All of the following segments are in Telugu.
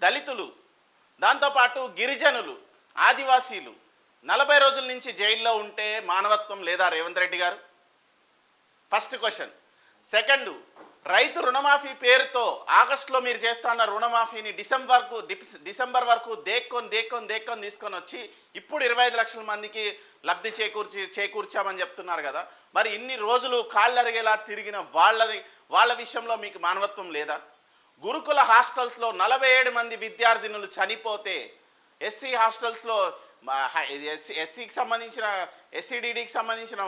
దళితులు, దాంతోపాటు గిరిజనులు, ఆదివాసీలు 40 రోజుల నుంచి జైల్లో ఉంటే మానవత్వం లేదా రేవంత్ రెడ్డి గారు? First question. సెకండ్, రైతు రుణమాఫీ పేరుతో ఆగస్టులో మీరు చేస్తున్న రుణమాఫీని డిసెంబర్ వరకు దేక్కొని తీసుకొని వచ్చి ఇప్పుడు 25 లక్షల మందికి లబ్ధి చేకూర్చామని చెప్తున్నారు కదా. మరి ఇన్ని రోజులు కాళ్ళరిగేలా తిరిగిన వాళ్ళ విషయంలో మీకు మానవత్వం లేదా? గురుకుల హాస్టల్స్లో 47 మంది విద్యార్థినులు చనిపోతే ఎస్సీ హాస్టల్స్లో ఎస్సీకి సంబంధించిన ఎస్సీడీడీకి సంబంధించిన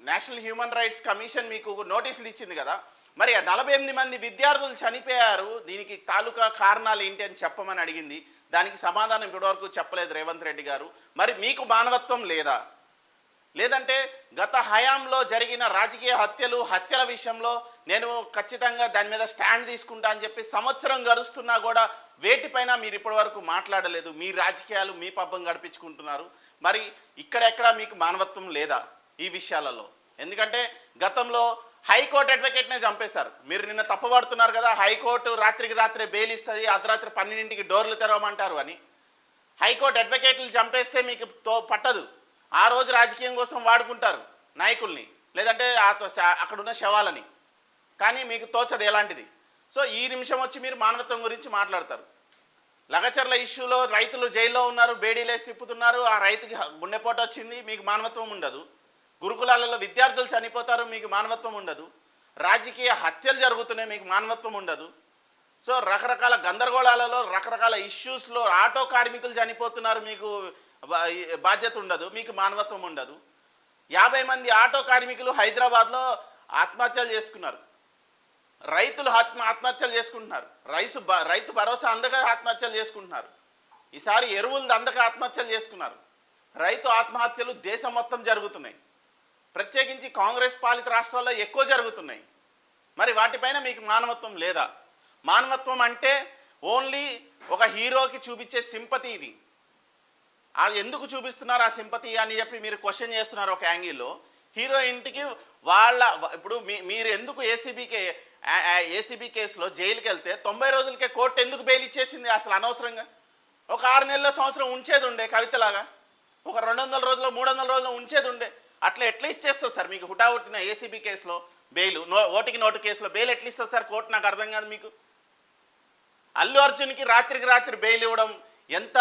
నేషనల్ హ్యూమన్ రైట్స్ కమిషన్ మీకు నోటీసులు ఇచ్చింది కదా. మరి 48 మంది విద్యార్థులు చనిపోయారు, దీనికి తాలూకా కారణాలు ఏంటి అని చెప్పమని అడిగింది. దానికి సమాధానం ఇప్పటివరకు చెప్పలేదు రేవంత్ రెడ్డి గారు. మరి మీకు మానవత్వం లేదా? లేదంటే గత హయాంలో జరిగిన రాజకీయ హత్యల విషయంలో నేను ఖచ్చితంగా దాని మీద స్టాండ్ తీసుకుంటా అని చెప్పి సంవత్సరం గడుస్తున్నా కూడా వేటిపైన మీరు ఇప్పటివరకు మాట్లాడలేదు. మీ రాజకీయాలు మీ పబ్బం గడిపించుకుంటున్నారు. మరి ఇక్కడెక్కడ మీకు మానవత్వం లేదా ఈ విషయాలలో? ఎందుకంటే గతంలో హైకోర్టు అడ్వకేట్నే చంపేశారు. మీరు నిన్న తప్పుపడుతున్నారు కదా, హైకోర్టు రాత్రికి రాత్రే బెయిల్ ఇస్తుంది, అర్ధరాత్రి 12ంటికి డోర్లు తెరవమంటారు అని. హైకోర్టు అడ్వకేట్లు చంపేస్తే మీకు పట్టదు. ఆ రోజు రాజకీయం కోసం వాడుకుంటారు నాయకుల్ని, లేదంటే అక్కడున్న శవాలని. కానీ మీకు తోచదు ఎలాంటిది. సో ఈ నిమిషం వచ్చి మీరు మానవత్వం గురించి మాట్లాడతారు. లగచర్ల ఇష్యూలో రైతులు జైల్లో ఉన్నారు, బేడీలేసి తిప్పుతున్నారు, ఆ రైతుకి గుండెపోటు వచ్చింది, మీకు మానవత్వం ఉండదు. గురుకులాలలో విద్యార్థులు చనిపోతారు, మీకు మానవత్వం ఉండదు. రాజకీయ హత్యలు జరుగుతున్నాయి, మీకు మానవత్వం ఉండదు. సో రకరకాల గందరగోళాలలో రకరకాల ఇష్యూస్లో ఆటో కార్మికులు చనిపోతున్నారు, మీకు బాధ్యత ఉండదు, మీకు మానవత్వం ఉండదు. 50 మంది ఆటో కార్మికులు హైదరాబాద్లో ఆత్మహత్యలు చేసుకున్నారు. రైతులు ఆత్మహత్యలు చేసుకుంటున్నారు. రైతు భరోసా అందక ఆత్మహత్యలు చేసుకుంటున్నారు. ఈసారి ఎరువులు అందక ఆత్మహత్యలు చేసుకున్నారు. రైతు ఆత్మహత్యలు దేశం మొత్తం జరుగుతున్నాయి. ప్రత్యేకించి కాంగ్రెస్ పాలిత రాష్ట్రాల్లో ఎక్కువ జరుగుతున్నాయి. మరి వాటిపైన మీకు మానవత్వం లేదా? మానవత్వం అంటే ఓన్లీ ఒక హీరోకి చూపించే సింపతి ఇది. అది ఎందుకు చూపిస్తున్నారు ఆ సింపతి అని చెప్పి మీరు క్వశ్చన్ చేస్తున్నారు ఒక యాంగిల్లో. హీరో ఇంటికి ఇప్పుడు మీరు ఎందుకు ఏసీబీ కేసులో జైలుకి వెళ్తే 90 రోజులకే కోర్టు ఎందుకు బెయిల్ ఇచ్చేసింది అసలు అనవసరంగా? ఒక 6 నెలల సంవత్సరం ఉంచేది ఉండే కవితలాగా, ఒక 200 రోజులు 300 రోజులు ఉంచేది ఉండే. అట్లా ఎట్లా ఇచ్చేస్తుంది సార్ మీకు హుటాహుట్టిన ఏసీబీ కేసులో బెయిల్? ఓటుకి నోటు కేసులో బెయిల్ ఎట్లా ఇస్తుంది సార్ కోర్టు? నాకు అర్థం కాదు. మీకు అల్లు అర్జున్కి రాత్రికి రాత్రి బెయిల్ ఇవ్వడం ఎంత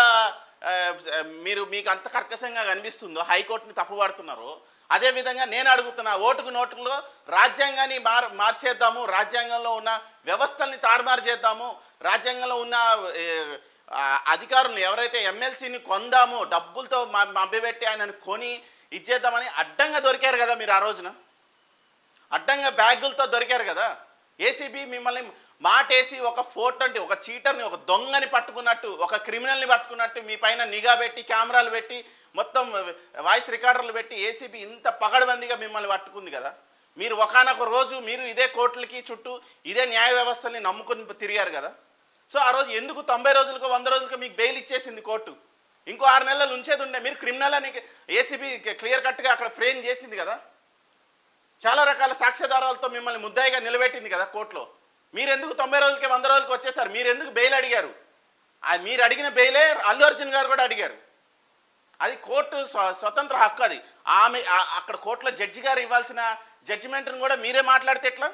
మీకు అంత కర్కశంగా కనిపిస్తుందో, హైకోర్టుని తప్పుపడుతున్నారో, అదేవిధంగా నేను అడుగుతున్నా, ఓటుకు నోటులో రాజ్యాంగాన్ని మార్చేద్దాము, రాజ్యాంగంలో ఉన్న వ్యవస్థల్ని తారుమారు చేద్దాము, రాజ్యాంగంలో ఉన్న అధికారులను ఎవరైతే ఎమ్మెల్సీని కొందామో డబ్బులతో మభ్యపెట్టి ఆయనను కొని ఇచ్చేద్దామని అడ్డంగా దొరికారు కదా మీరు. ఆ రోజున అడ్డంగా బ్యాగులతో దొరికారు కదా. ఏసీబీ మిమ్మల్ని మాటేసి ఒక ఒక చీటర్ని, ఒక దొంగని పట్టుకున్నట్టు, ఒక క్రిమినల్ని పట్టుకున్నట్టు మీ పైన నిఘా పెట్టి, కెమెరాలు పెట్టి, మొత్తం వాయిస్ రికార్డర్లు పెట్టి ఏసీబీ ఇంత పగడబందిగా మిమ్మల్ని పట్టుకుంది కదా. మీరు ఒకానొక రోజు మీరు ఇదే కోర్టులకి చుట్టూ ఇదే న్యాయ వ్యవస్థని నమ్ముకుని తిరిగారు కదా. సో ఆ రోజు ఎందుకు 90 రోజులకు 100 రోజులకు మీకు బెయిల్ ఇచ్చేసింది కోర్టు? ఇంకో 6 నెలలు ఉంచేది ఉండే. మీరు క్రిమినల్ అని ఏసీబీ క్లియర్ కట్గా అక్కడ ఫ్రేమ్ చేసింది కదా. చాలా రకాల సాక్ష్యాధారాలతో మిమ్మల్ని ముద్దాయిగా నిలబెట్టింది కదా కోర్టులో. మీరెందుకు 90 రోజులకి 100 రోజులకి వచ్చేసారు? మీరెందుకు బెయిల్ అడిగారు? మీరు అడిగిన బెయిలే అల్లు అర్జున్ గారు కూడా అడిగారు. అది కోర్టు స్వతంత్ర హక్కు. అది అక్కడ కోర్టులో జడ్జి గారు ఇవ్వాల్సిన జడ్జిమెంట్ను కూడా మీరే మాట్లాడితే ఎట్లా?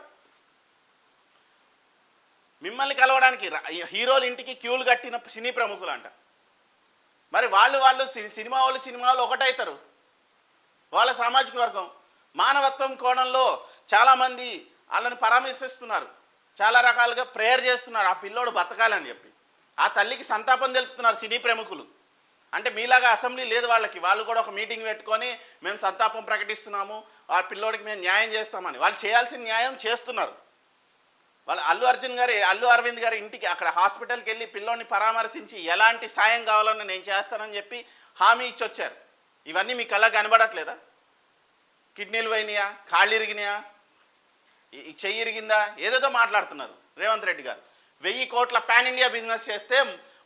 మిమ్మల్ని కలవడానికి హీరోల ఇంటికి క్యూలు కట్టిన సినీ ప్రముఖులు అంట. మరి వాళ్ళు సినిమాలు ఒకటవుతారు. వాళ్ళ సామాజిక వర్గం మానవత్వం కోణంలో చాలామంది వాళ్ళని పరామర్శిస్తున్నారు, చాలా రకాలుగా ప్రేయర్ చేస్తున్నారు, ఆ పిల్లోడు బతకాలని చెప్పి. ఆ తల్లికి సంతాపం తెలుపుతున్నారు సినీ ప్రముఖులు. అంటే మీలాగా అసెంబ్లీ లేదు వాళ్ళకి. వాళ్ళు కూడా ఒక మీటింగ్ పెట్టుకొని మేము సంతాపం ప్రకటిస్తున్నాము, ఆ పిల్లోడికి మేము న్యాయం చేస్తామని. వాళ్ళు చేయాల్సిన న్యాయం చేస్తున్నారు. వాళ్ళు అల్లు అరవింద్ గారి ఇంటికి అక్కడ హాస్పిటల్కి వెళ్ళి పిల్లోడిని పరామర్శించి ఎలాంటి సాయం కావాలని నేను చేస్తానని చెప్పి హామీ ఇచ్చొచ్చారు. ఇవన్నీ మీ కళ్ళ కనబడట్లేదా? కిడ్నీలు పోయినాయా, కాళ్ళు ఇరిగినాయా, చెయ్యి ఇరిగిందా, ఏదేదో మాట్లాడుతున్నారు రేవంత్ రెడ్డి గారు. 1000 కోట్ల పాన్ ఇండియా బిజినెస్ చేస్తే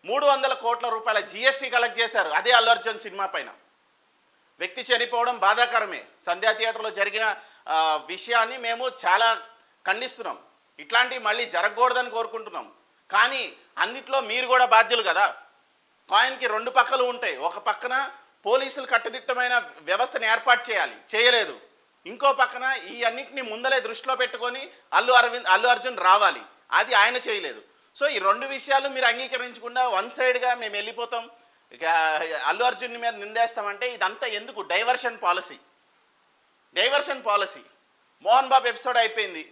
300 కోట్ల రూపాయల జీఎస్టీ కలెక్ట్ చేశారు అదే అల్లు అర్జున్ సినిమా పైన. వ్యక్తి చనిపోవడం బాధాకరమే. సంధ్యా థియేటర్లో జరిగిన విషయాన్ని మేము చాలా ఖండిస్తున్నాం. ఇట్లాంటివి మళ్ళీ జరగకూడదని కోరుకుంటున్నాం. కానీ అన్నిట్లో మీరు కూడా బాధ్యులు కదా. కాయిన్కి రెండు పక్కలు ఉంటాయి. ఒక పక్కన పోలీసులు కట్టుదిట్టమైన వ్యవస్థను ఏర్పాటు చేయాలి, చేయలేదు. ఇంకో పక్కన ఈ అన్నింటినీ ముందలే దృష్టిలో పెట్టుకొని అల్లు అర్జున్ రావాలి, అది ఆయన చేయలేదు. సో ఈ రెండు విషయాలు మీరు అంగీకరించకుండా వన్ సైడ్గా మేము వెళ్ళిపోతాం, ఇక అల్లు అర్జున్ మీద నిందేస్తామంటే ఇదంతా ఎందుకు? Diversion policy. Mohan Babu episode అయిపోయింది,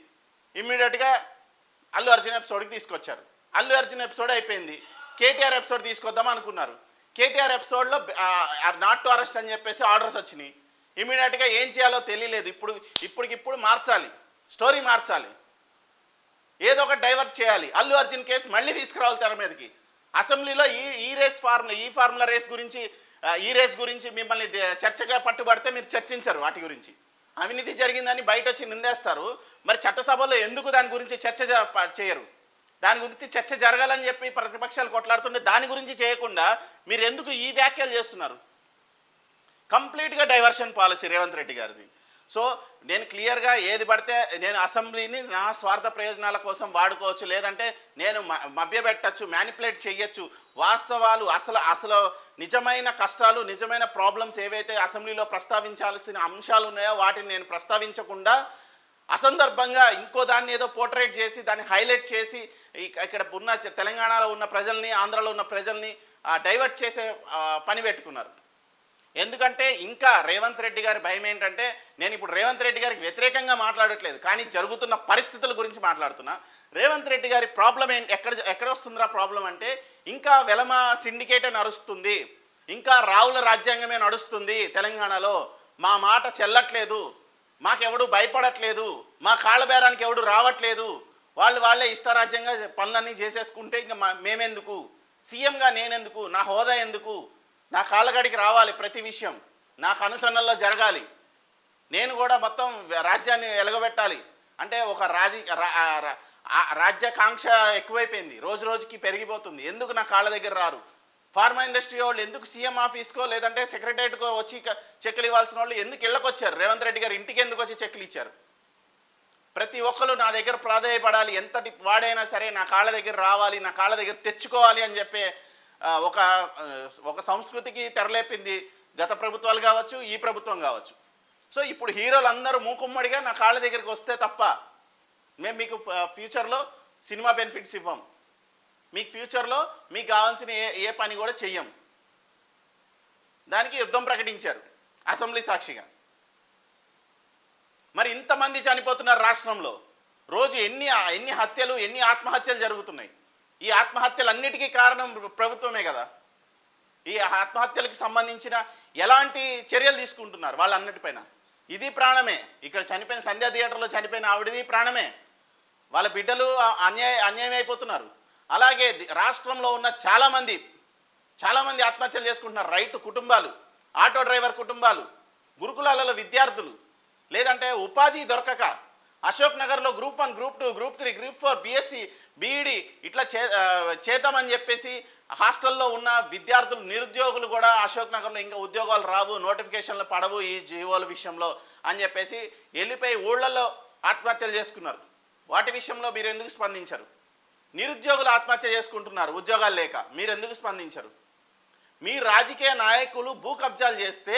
ఇమ్మీడియట్గా అల్లు అర్జున్ ఎపిసోడ్కి తీసుకొచ్చారు. అల్లు అర్జున్ ఎపిసోడ్ అయిపోయింది, కేటీఆర్ ఎపిసోడ్ తీసుకొద్దాం అనుకున్నారు. కేటీఆర్ ఎపిసోడ్లో నాట్ టు అరెస్ట్ అని చెప్పేసి ఆర్డర్స్ వచ్చినాయి. ఇమీడియట్గా ఏం చేయాలో తెలియలేదు. ఇప్పటికిప్పుడు మార్చాలి, స్టోరీ మార్చాలి, ఏదో ఒకటి డైవర్ట్ చేయాలి. అల్లు అర్జున్ కేసు మళ్ళీ తీసుకురావాలి తెర మీదకి. అసెంబ్లీలో ఈ ఫార్ములా రేస్ గురించి మిమ్మల్ని చర్చగా పట్టుబడితే మీరు చర్చించరు. వాటి గురించి అవినీతి జరిగిందని బయట వచ్చి నిందేస్తారు. మరి చట్టసభలో ఎందుకు దాని గురించి చర్చ చేయరు? దాని గురించి చర్చ జరగాలని చెప్పి ప్రతిపక్షాలు కొట్లాడుతుంటే దాని గురించి చేయకుండా మీరు ఎందుకు ఈ వ్యాఖ్యలు చేస్తున్నారు? కంప్లీట్గా డైవర్షన్ పాలసీ రేవంత్ రెడ్డి గారిది. సో నేను క్లియర్గా ఏది పడితే నేను అసెంబ్లీని నా స్వార్థ ప్రయోజనాల కోసం వాడుకోవచ్చు, లేదంటే నేను మభ్యపెట్టచ్చు, మ్యానిపులేట్ చేయొచ్చు. వాస్తవాలు అసలు నిజమైన కష్టాలు, నిజమైన ప్రాబ్లమ్స్ ఏవైతే అసెంబ్లీలో ప్రస్తావించాల్సిన అంశాలు ఉన్నాయో వాటిని నేను ప్రస్తావించకుండా అసందర్భంగా ఇంకో దాన్ని ఏదో పోర్ట్రేట్ చేసి దాన్ని హైలైట్ చేసి ఇక్కడ ఉన్న తెలంగాణలో ఉన్న ప్రజల్ని, ఆంధ్రాలో ఉన్న ప్రజల్ని డైవర్ట్ చేసే పని పెట్టుకున్నారు. ఎందుకంటే ఇంకా రేవంత్ రెడ్డి గారి భయం ఏంటంటే, నేను ఇప్పుడు రేవంత్ రెడ్డి గారికి వ్యతిరేకంగా మాట్లాడట్లేదు, కానీ జరుగుతున్న పరిస్థితుల గురించి మాట్లాడుతున్నా. రేవంత్ రెడ్డి గారి ప్రాబ్లం ఏంటి, ఎక్కడ వస్తుందిరా ప్రాబ్లం అంటే, ఇంకా వెలమ సిండికేటే నడుస్తుంది, ఇంకా రావుల రాజ్యాంగమే నడుస్తుంది తెలంగాణలో. మా మాట చెల్లట్లేదు, మాకెవడు భయపడట్లేదు, మా కాళ్ళ బేరానికి ఎవడు రావట్లేదు, వాళ్ళే ఇష్టారాజ్యంగా పనులన్నీ చేసేసుకుంటే ఇంకా మేమెందుకు, సీఎంగా నేనెందుకు, నా హోదా ఎందుకు, నా కాళ్ళగడికి రావాలి, ప్రతి విషయం నాకు అనుసరణలో జరగాలి, నేను కూడా మొత్తం రాజ్యాన్ని ఎలగబెట్టాలి అంటే ఒక రాజ్యాకాంక్ష ఎక్కువైపోయింది, రోజు రోజుకి పెరిగిపోతుంది. ఎందుకు నా కాళ్ళ దగ్గర రారు? ఫార్మా ఇండస్ట్రీ వాళ్ళు ఎందుకు సీఎం ఆఫీస్కో లేదంటే సెక్రటరియట్కో వచ్చి చెక్కులు ఇవ్వాల్సిన వాళ్ళు ఎందుకు ఇళ్ళకి వచ్చారు? రేవంత్ రెడ్డి గారు ఇంటికి ఎందుకు వచ్చి చెక్కులు ఇచ్చారు? ప్రతి ఒక్కరు నా దగ్గర ప్రాధాయపడాలి, ఎంతటి వాడైనా సరే నా కాళ్ళ దగ్గర రావాలి, నా కాళ్ళ దగ్గర తెచ్చుకోవాలి అని చెప్పే ఒక సంస్కృతికి తెరలేపింది గత ప్రభుత్వాలు కావచ్చు, ఈ ప్రభుత్వం కావచ్చు. సో ఇప్పుడు హీరోలు అందరూ మూకుమ్మడిగా నా కాళ్ళ దగ్గరికి వస్తే తప్ప మేము మీకు ఫ్యూచర్లో సినిమా బెనిఫిట్స్ ఇవ్వం, మీకు ఫ్యూచర్లో మీకు కావాల్సిన ఏ పని కూడా చెయ్యం. దానికి యుద్ధం ప్రకటించారు అసెంబ్లీ సాక్షిగా. మరి ఇంతమంది చనిపోతున్నారు రాష్ట్రంలో, రోజు ఎన్ని హత్యలు, ఎన్ని ఆత్మహత్యలు జరుగుతున్నాయి. ఈ ఆత్మహత్యలన్నిటికీ కారణం ప్రభుత్వమే కదా. ఈ ఆత్మహత్యలకు సంబంధించిన ఎలాంటి చర్యలు తీసుకుంటున్నారు వాళ్ళన్నిటిపైన? ఇది ప్రాణమే. ఇక్కడ చనిపోయిన సంధ్యా థియేటర్లో చనిపోయిన ఆవిడది ప్రాణమే. వాళ్ళ బిడ్డలు అన్యాయం అయిపోతున్నారు. అలాగే రాష్ట్రంలో ఉన్న చాలామంది ఆత్మహత్యలు చేసుకుంటున్నారు. రైతు కుటుంబాలు, ఆటో డ్రైవర్ కుటుంబాలు, గురుకులాలలో విద్యార్థులు, లేదంటే ఉపాధి దొరకక అశోక్ నగర్లో group 1, group 2, group 3, group 4, BSc, BEd ఇట్లా చేద్దామని చెప్పేసి హాస్టల్లో ఉన్న విద్యార్థులు, నిరుద్యోగులు కూడా అశోక్ నగర్లో ఇంకా ఉద్యోగాలు రావు, నోటిఫికేషన్లు పడవు ఈ జీవోల విషయంలో అని చెప్పేసి వెళ్ళిపోయి ఊళ్ళల్లో ఆత్మహత్యలు చేసుకున్నారు. వాటి విషయంలో మీరు ఎందుకు స్పందించరు? నిరుద్యోగులు ఆత్మహత్య చేసుకుంటున్నారు ఉద్యోగాలు లేక, మీరు ఎందుకు స్పందించరు? మీ రాజకీయ నాయకులు భూ కబ్జాలు చేస్తే,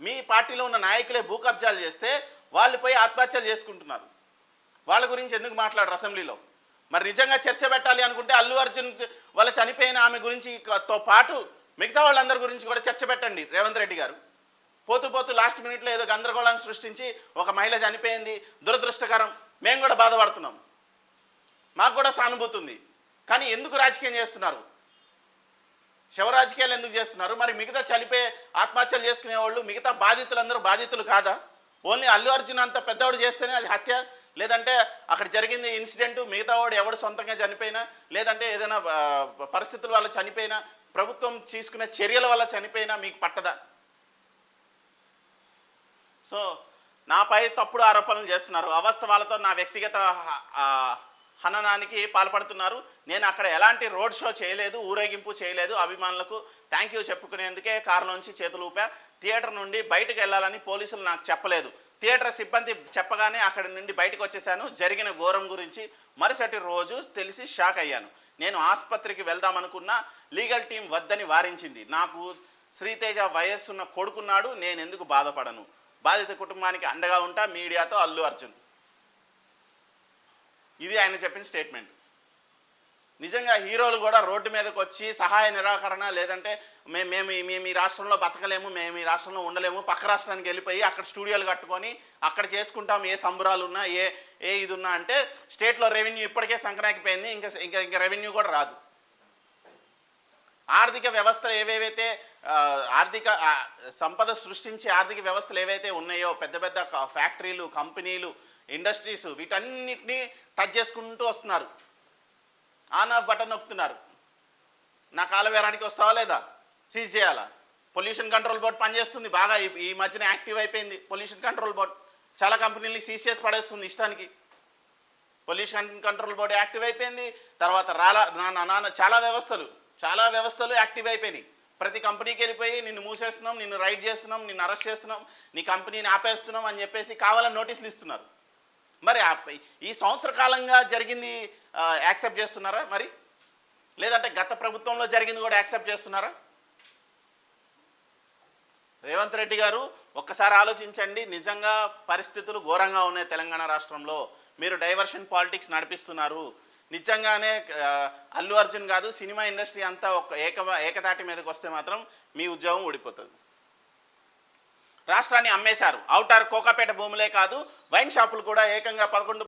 మీ పార్టీలో ఉన్న నాయకులే భూ కబ్జాలు చేస్తే వాళ్ళు పోయి ఆత్మహత్యలు చేసుకుంటున్నారు. వాళ్ళ గురించి ఎందుకు మాట్లాడరు అసెంబ్లీలో? మరి నిజంగా చర్చ పెట్టాలి అనుకుంటే అల్లు అర్జున్ వాళ్ళ చనిపోయిన ఆమె గురించి తో పాటు మిగతా వాళ్ళందరి గురించి కూడా చర్చ పెట్టండి రేవంత్ రెడ్డి గారు. పోతూ లాస్ట్ మినిట్లో ఏదో గందరగోళాన్ని సృష్టించి ఒక మహిళ చనిపోయింది, దురదృష్టకరం, మేము కూడా బాధపడుతున్నాం, మాకు కూడా సానుభూతి ఉంది, కానీ ఎందుకు రాజకీయం చేస్తున్నారు? శవ రాజకీయాలు ఎందుకు చేస్తున్నారు? మరి మిగతా చనిపోయే ఆత్మహత్యలు చేసుకునే వాళ్ళు మిగతా బాధితులందరూ బాధితులు కాదా? ఓన్లీ అల్లు అర్జున్ అంత పెద్దవాడు చేస్తేనే అది హత్య, లేదంటే అక్కడ జరిగింది ఇన్సిడెంట్ మిగతా వాడు ఎవడు సొంతంగా చనిపోయినా, లేదంటే ఏదైనా పరిస్థితుల వల్ల చనిపోయినా, ప్రభుత్వం తీసుకునే చర్యల వల్ల చనిపోయినా మీకు పట్టదా? సో నాపై తప్పుడు ఆరోపణలు చేస్తున్నారు, అవాస్తవాలతో నా వ్యక్తిగత హననానికి పాల్పడుతున్నారు. నేను అక్కడ ఎలాంటి రోడ్ షో చేయలేదు, ఊరేగింపు చేయలేదు, అభిమానులకు థ్యాంక్ యూ చెప్పుకునేందుకే కారు నుంచి చేతులు ఊపా. థియేటర్ నుండి బయటకు వెళ్ళాలని పోలీసులు నాకు చెప్పలేదు, థియేటర్ సిబ్బంది చెప్పగానే అక్కడి నుండి బయటకు వచ్చేసాను. జరిగిన ఘోరం గురించి మరుసటి రోజు తెలిసి షాక్ అయ్యాను. నేను ఆసుపత్రికి వెళ్దామనుకున్నా లీగల్ టీం వద్దని వారించింది. నాకు శ్రీతేజ వయస్సున్న కొడుకున్నాడు, నేను ఎందుకు బాధపడను, బాధిత కుటుంబానికి అండగా ఉంటా, మీడియాతో అల్లు అర్జున్. ఇది ఆయన చెప్పిన స్టేట్మెంట్. నిజంగా హీరోలు కూడా రోడ్డు మీదకి వచ్చి సహాయ నిరాకరణ, లేదంటే మేము ఈ రాష్ట్రంలో బతకలేము, మేము ఈ రాష్ట్రంలో ఉండలేము, పక్క రాష్ట్రానికి వెళ్ళిపోయి అక్కడ స్టూడియోలు కట్టుకొని అక్కడ చేసుకుంటాం, ఏ సంబరాలు ఉన్నా ఏ ఇది ఉన్నా అంటే స్టేట్లో రెవెన్యూ ఇప్పటికే సంక్రాంతిపోయింది, ఇంకా రెవెన్యూ కూడా రాదు. ఆర్థిక వ్యవస్థలు ఏవేవైతే ఆర్థిక సంపద సృష్టించే ఆర్థిక వ్యవస్థలు ఏవైతే ఉన్నాయో, పెద్ద పెద్ద ఫ్యాక్టరీలు, కంపెనీలు, ఇండస్ట్రీస్, వీటన్నిటినీ టచ్ చేసుకుంటూ వస్తున్నారు. ఆన్ ఆఫ్ బటన్ నొక్కుతున్నారు. నా కాలవేరానికి వస్తావా లేదా, సీజ్ చేయాలా. పొల్యూషన్ కంట్రోల్ బోర్డు పనిచేస్తుంది బాగా, ఈ మధ్యన యాక్టివ్ అయిపోయింది పొల్యూషన్ కంట్రోల్ బోర్డు. చాలా కంపెనీలని సీజ్ చేసి పడేస్తుంది ఇష్టానికి. పొల్యూషన్ కంట్రోల్ బోర్డు యాక్టివ్ అయిపోయింది. తర్వాత చాలా వ్యవస్థలు యాక్టివ్ అయిపోయినాయి. ప్రతి కంపెనీకి వెళ్ళిపోయి నిన్ను మూసేస్తున్నాం, నిన్ను రైడ్ చేస్తున్నాం, నిన్ను అరెస్ట్ చేస్తున్నాం, నీ కంపెనీని ఆపేస్తున్నాం అని చెప్పేసి కావాలని నోటీసులు ఇస్తున్నారు. మరి ఈ సంవత్సర కాలంగా జరిగింది యాక్సెప్ట్ చేస్తున్నారా మరి, లేదంటే గత ప్రభుత్వంలో జరిగింది కూడా యాక్సెప్ట్ చేస్తున్నారా? రేవంత్ రెడ్డి గారు ఒక్కసారి ఆలోచించండి. నిజంగా పరిస్థితులు ఘోరంగా ఉన్నాయి తెలంగాణ రాష్ట్రంలో. మీరు డైవర్షన్ పాలిటిక్స్ నడిపిస్తున్నారు. నిజంగానే అల్లు అర్జున్ కాదు, సినిమా ఇండస్ట్రీ అంతా ఒక ఏకతాటి మీదకి వస్తే మాత్రం మీ ఉద్యోగం ఊడిపోతుంది. రాష్ట్రాన్ని అమ్మేశారు. ఔటర్ కోకాపేట భూములే కాదు, వైన్ షాపులు కూడా ఏకంగా 11